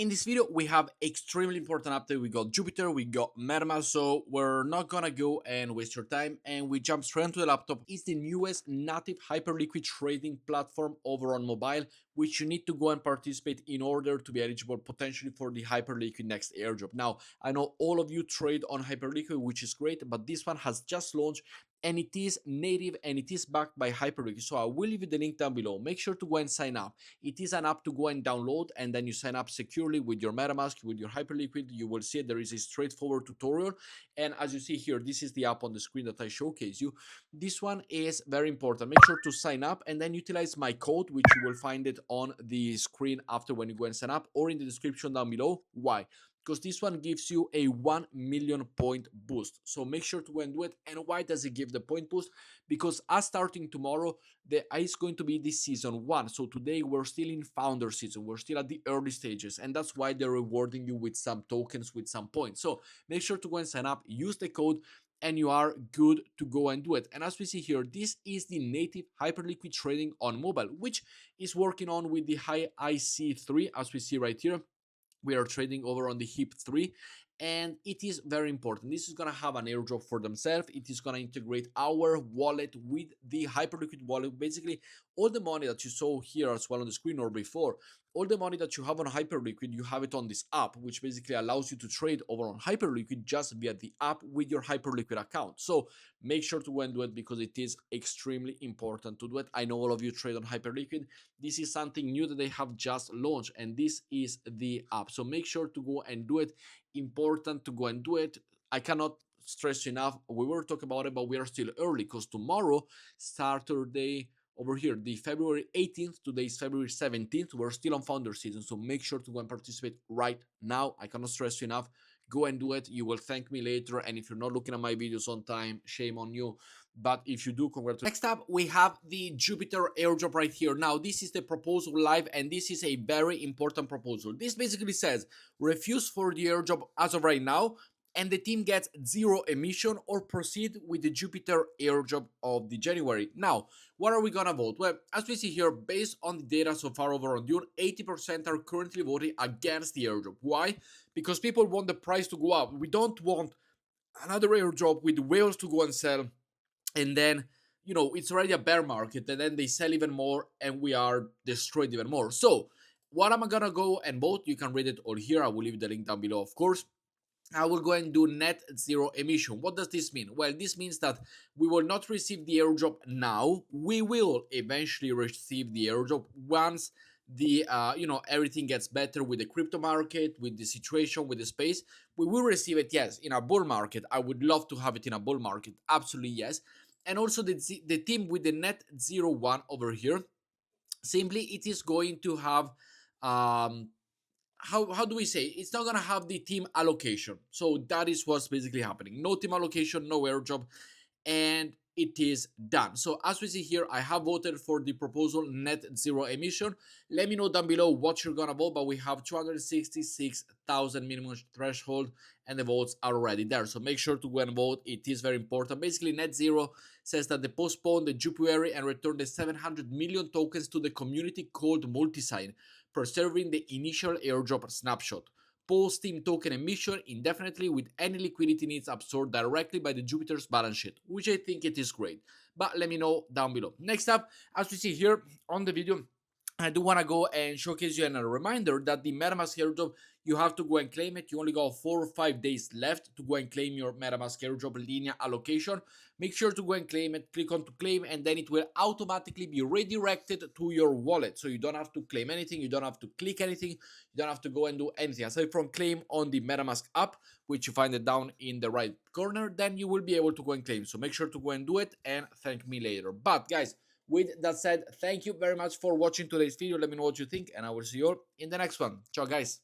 In this video, we have extremely important update. We got Jupiter, we got MetaMask, so we're not gonna go and waste your time, and we jump straight into the laptop. It's the newest native Hyperliquid trading platform over on mobile, which you need to go and participate in order to be eligible potentially for the Hyperliquid next airdrop. Now, I know all of you trade on Hyperliquid, which is great, but this one has just launched and it is native and it is backed by Hyperliquid. So I will leave you the link down below. Make sure to go and sign up. It is an app to go and download, and then you sign up securely with your MetaMask, with your Hyperliquid. You will see there is a straightforward tutorial. And as you see here, this is the app on the screen that I showcase you. This one is very important. Make sure to sign up and then utilize my code, which you will find it on the screen after when you go and sign up or in the description down below. Why? Because this one gives you a 1 million point boost. So make sure to go and do it. And why does it give the point boost? Because as starting tomorrow, the is going to be this season 1. So today we're still in founder season. We're still at the early stages. And that's why they're rewarding you with some tokens, with some points. So make sure to go and sign up, use the code, and you are good to go and do it. And as we see here, this is the native Hyperliquid trading on mobile, which is working on with the high IC3, as we see right here. We are trading over on the HIP3, and it is very important. This is going to have an airdrop for themselves. It is going to integrate our wallet with the Hyperliquid wallet. Basically, all the money that you saw here as well on the screen or before, all the money that you have on Hyperliquid, you have it on this app, which basically allows you to trade over on Hyperliquid just via the app with your Hyperliquid account. So make sure to go and do it because it is extremely important to do it. I know all of you trade on Hyperliquid. This is something new that they have just launched, and this is the app. So make sure to go and do it. Important to go and do it. I cannot stress enough. We were talking about it, but we are still early because tomorrow, Saturday, over here, the February 18th, today is February 17th. We're still on founder season, so make sure to go and participate right now. I cannot stress you enough. Go and do it. You will thank me later. And if you're not looking at my videos on time, shame on you. But if you do, congratulations. Next up, we have the Jupiter airdrop right here. Now, this is the proposal live, and this is a very important proposal. This basically says refuse for the airdrop as of right now, and the team gets 0 emission, or proceed with the Jupiter airdrop of the January. Now, what are we gonna vote? Well, as we see here, based on the data so far over on Dune, 80% are currently voting against the airdrop. Why? Because people want the price to go up. We don't want another airdrop with whales to go and sell, and then it's already a bear market, and then they sell even more and we are destroyed even more. So what am I gonna go and vote? You can read it all here. I will leave the link down below, of course. I will go and do net 0 emission. What does this mean? Well, this means that we will not receive the airdrop now. We will eventually receive the airdrop once the everything gets better with the crypto market, with the situation, with the space. We will receive it, yes, in a bull market. I would love to have it in a bull market, absolutely yes. And also the team with the net 0.1 over here, simply it is going to have how do we say, it's not gonna have the team allocation. So that is what's basically happening. No team allocation, no airdrop, and it is done. So as we see here, I have voted for the proposal net 0 emission. Let me know down below what you're gonna vote, but we have 266,000 minimum threshold and the votes are already there. So make sure to go and vote. It is very important. Basically, net 0 says that they postpone the Jupiter and return the 700 million tokens to the community called Multisign, preserving the initial airdrop snapshot. Post team token emission indefinitely with any liquidity needs absorbed directly by the Jupiter's balance sheet, which I think it is great. But let me know down below. Next up, as we see here on the video, I do want to go and showcase you a reminder that the MetaMask airdrop, you have to go and claim it. You only got 4 or 5 days left to go and claim your MetaMask airdrop linear allocation. Make sure to go and claim it. Click on to claim, and then it will automatically be redirected to your wallet. So you don't have to claim anything. You don't have to click anything. You don't have to go and do anything. Aside from claim on the MetaMask app, which you find it down in the right corner, then you will be able to go and claim. So make sure to go and do it and thank me later. But guys, with that said, thank you very much for watching today's video. Let me know what you think, and I will see you all in the next one. Ciao, guys.